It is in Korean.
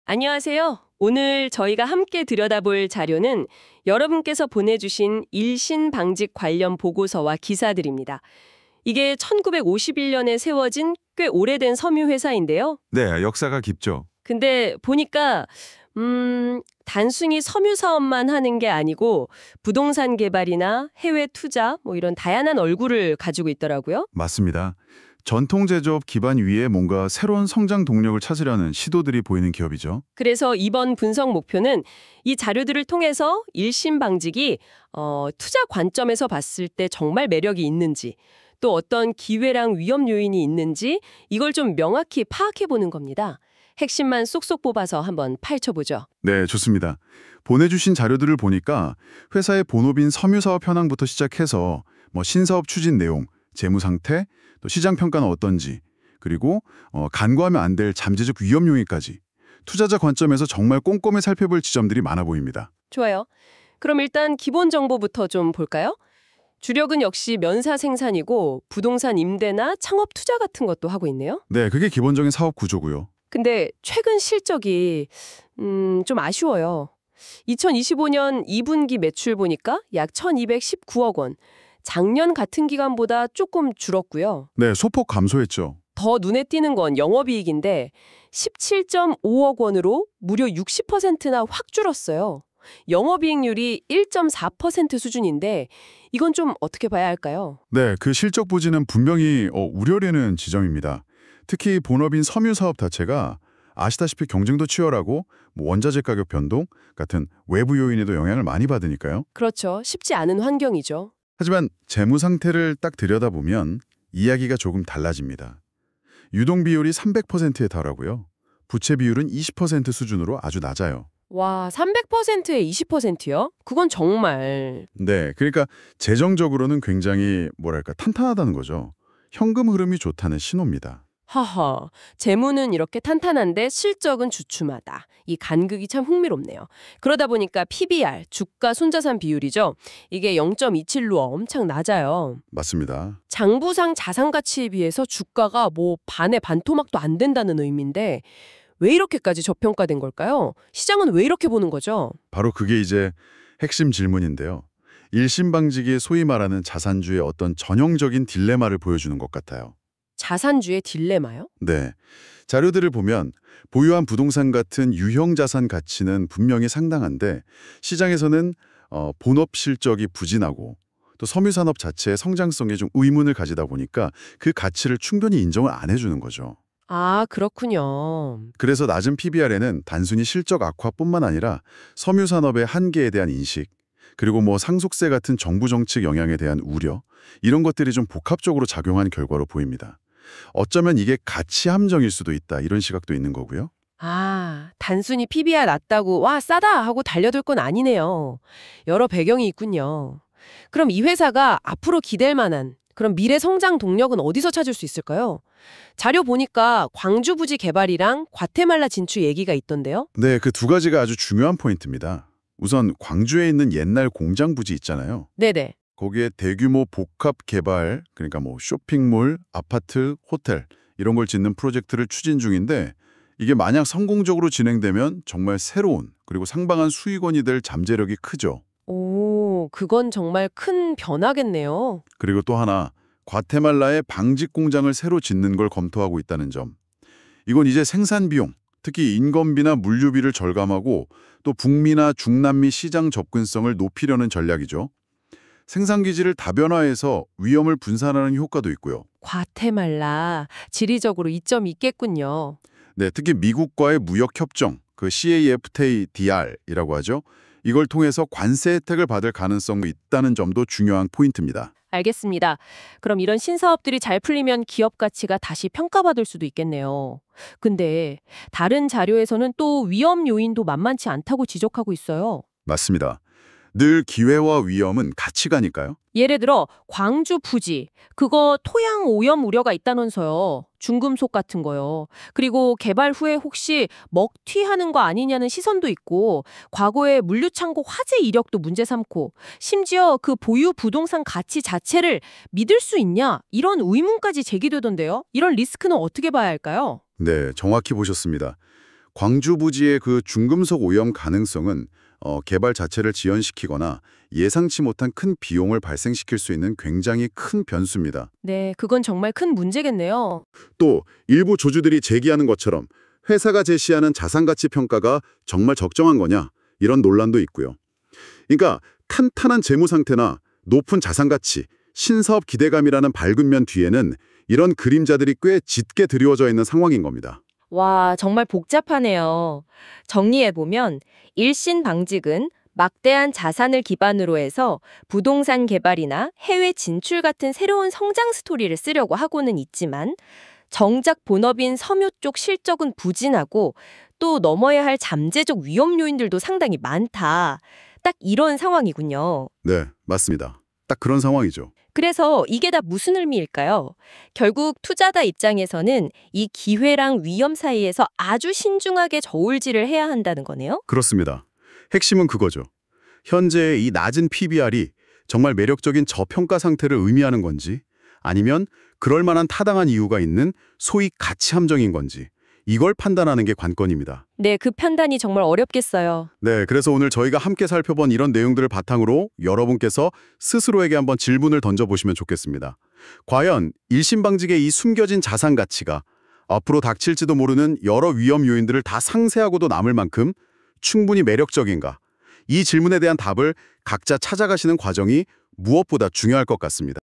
안녕하세요. 오늘 저희가 함께 들여다볼 자료는 여러분께서 보내주신 일신방직 관련 보고서와 기사들입니다. 이게 1951년에 세워진 꽤 오래된 섬유회사인데요. 네, 역사가 깊죠. 근데 보니까 단순히 섬유 사업만 하는 게 아니고 부동산 개발이나 해외 투자 이런 다양한 얼굴을 가지고 있더라고요. 맞습니다. 전통 제조업 기반 위에 뭔가 새로운 성장 동력을 찾으려는 시도들이 보이는 기업이죠. 그래서 이번 분석 목표는 이 자료들을 통해서 일신방직이 투자 관점에서 봤을 때 정말 매력이 있는지, 또 어떤 기회랑 위험 요인이 있는지 이걸 좀 명확히 파악해보는 겁니다. 핵심만 쏙쏙 뽑아서 한번 파헤쳐보죠. 네, 좋습니다. 보내주신 자료들을 보니까 회사의 본업인 섬유사업 현황부터 시작해서 신사업 추진 내용, 재무 상태, 또 시장 평가는 어떤지, 그리고 간과하면 안 될 잠재적 위험 요인까지 투자자 관점에서 정말 꼼꼼히 살펴볼 지점들이 많아 보입니다. 좋아요. 그럼 일단 기본 정보부터 좀 볼까요? 주력은 역시 면사 생산이고 부동산 임대나 창업 투자 같은 것도 하고 있네요. 네, 그게 기본적인 사업 구조고요. 근데 최근 실적이 좀 아쉬워요. 2025년 2분기 매출 보니까 약 1,219억 원. 작년 같은 기간보다 조금 줄었고요. 네, 소폭 감소했죠. 더 눈에 띄는 건 영업이익인데 17.5억 원으로 무려 60%나 확 줄었어요. 영업이익률이 1.4% 수준인데 이건 좀 어떻게 봐야 할까요? 네, 그 실적 부진은 분명히 우려되는 지점입니다. 특히 본업인 섬유사업 자체가 아시다시피 경쟁도 치열하고 원자재 가격 변동 같은 외부 요인에도 영향을 많이 받으니까요. 그렇죠. 쉽지 않은 환경이죠. 하지만 재무 상태를 딱 들여다보면 이야기가 조금 달라집니다. 유동 비율이 300%에 달하고요. 부채 비율은 20% 수준으로 아주 낮아요. 와, 300%에 20%요? 그건 정말... 네, 그러니까 재정적으로는 굉장히 탄탄하다는 거죠. 현금 흐름이 좋다는 신호입니다. 하하, 재무는 이렇게 탄탄한데 실적은 주춤하다. 이 간극이 참 흥미롭네요. 그러다 보니까 PBR, 주가 손자산 비율이죠. 이게 0.27로 엄청 낮아요. 맞습니다. 장부상 자산 가치에 비해서 주가가 반의 반토막도 안 된다는 의미인데 왜 이렇게까지 저평가된 걸까요? 시장은 왜 이렇게 보는 거죠? 바로 그게 이제 핵심 질문인데요. 일신방직이 소위 말하는 자산주의 어떤 전형적인 딜레마를 보여주는 것 같아요. 자산주의 딜레마요? 네. 자료들을 보면 보유한 부동산 같은 유형 자산 가치는 분명히 상당한데 시장에서는 본업 실적이 부진하고 또 섬유산업 자체의 성장성에 좀 의문을 가지다 보니까 그 가치를 충분히 인정을 안 해주는 거죠. 아, 그렇군요. 그래서 낮은 PBR에는 단순히 실적 악화뿐만 아니라 섬유산업의 한계에 대한 인식, 그리고 상속세 같은 정부 정책 영향에 대한 우려, 이런 것들이 좀 복합적으로 작용한 결과로 보입니다. 어쩌면 이게 가치 함정일 수도 있다, 이런 시각도 있는 거고요. 아, 단순히 PBR 낮다고 와 싸다 하고 달려들 건 아니네요. 여러 배경이 있군요. 그럼 이 회사가 앞으로 기댈 만한 그럼 미래 성장 동력은 어디서 찾을 수 있을까요? 자료 보니까 광주 부지 개발이랑 과테말라 진출 얘기가 있던데요. 네, 그 두 가지가 아주 중요한 포인트입니다. 우선 광주에 있는 옛날 공장 부지 있잖아요. 네네. 거기에 대규모 복합 개발, 그러니까 쇼핑몰, 아파트, 호텔 이런 걸 짓는 프로젝트를 추진 중인데 이게 만약 성공적으로 진행되면 정말 새로운 그리고 상당한 수익원이 될 잠재력이 크죠. 오, 그건 정말 큰 변화겠네요. 그리고 또 하나, 과테말라에 방직 공장을 새로 짓는 걸 검토하고 있다는 점. 이건 이제 생산 비용, 특히 인건비나 물류비를 절감하고 또 북미나 중남미 시장 접근성을 높이려는 전략이죠. 생산기지를 다변화해서 위험을 분산하는 효과도 있고요. 과테말라, 지리적으로 이점이 있겠군요. 네, 특히 미국과의 무역협정, 그 CAFTA-DR이라고 하죠. 이걸 통해서 관세 혜택을 받을 가능성이 있다는 점도 중요한 포인트입니다. 알겠습니다. 그럼 이런 신사업들이 잘 풀리면 기업 가치가 다시 평가받을 수도 있겠네요. 근데 다른 자료에서는 또 위험 요인도 만만치 않다고 지적하고 있어요. 맞습니다. 늘 기회와 위험은 같이 가니까요. 예를 들어 광주 부지, 그거 토양 오염 우려가 있다면서요. 중금속 같은 거요. 그리고 개발 후에 혹시 먹튀하는 거 아니냐는 시선도 있고 과거에 물류창고 화재 이력도 문제 삼고 심지어 그 보유 부동산 가치 자체를 믿을 수 있냐 이런 의문까지 제기되던데요. 이런 리스크는 어떻게 봐야 할까요? 네, 정확히 보셨습니다. 광주 부지의 그 중금속 오염 가능성은 개발 자체를 지연시키거나 예상치 못한 큰 비용을 발생시킬 수 있는 굉장히 큰 변수입니다. 네, 그건 정말 큰 문제겠네요. 또 일부 조주들이 제기하는 것처럼 회사가 제시하는 자산가치 평가가 정말 적정한 거냐 이런 논란도 있고요. 그러니까 탄탄한 재무 상태나 높은 자산가치, 신사업 기대감이라는 밝은 면 뒤에는 이런 그림자들이 꽤 짙게 드리워져 있는 상황인 겁니다. 와, 정말 복잡하네요. 정리해보면 일신방직은 막대한 자산을 기반으로 해서 부동산 개발이나 해외 진출 같은 새로운 성장 스토리를 쓰려고 하고는 있지만 정작 본업인 섬유 쪽 실적은 부진하고 또 넘어야 할 잠재적 위험 요인들도 상당히 많다. 딱 이런 상황이군요. 네, 맞습니다. 딱 그런 상황이죠. 그래서 이게 다 무슨 의미일까요? 결국 투자자 입장에서는 이 기회랑 위험 사이에서 아주 신중하게 저울질을 해야 한다는 거네요. 그렇습니다. 핵심은 그거죠. 현재의 이 낮은 PBR이 정말 매력적인 저평가 상태를 의미하는 건지 아니면 그럴 만한 타당한 이유가 있는 소위 가치 함정인 건지 이걸 판단하는 게 관건입니다. 네, 그 판단이 정말 어렵겠어요. 네, 그래서 오늘 저희가 함께 살펴본 이런 내용들을 바탕으로 여러분께서 스스로에게 한번 질문을 던져보시면 좋겠습니다. 과연 일신방직의 이 숨겨진 자산 가치가 앞으로 닥칠지도 모르는 여러 위험 요인들을 다 상쇄하고도 남을 만큼 충분히 매력적인가? 이 질문에 대한 답을 각자 찾아가시는 과정이 무엇보다 중요할 것 같습니다.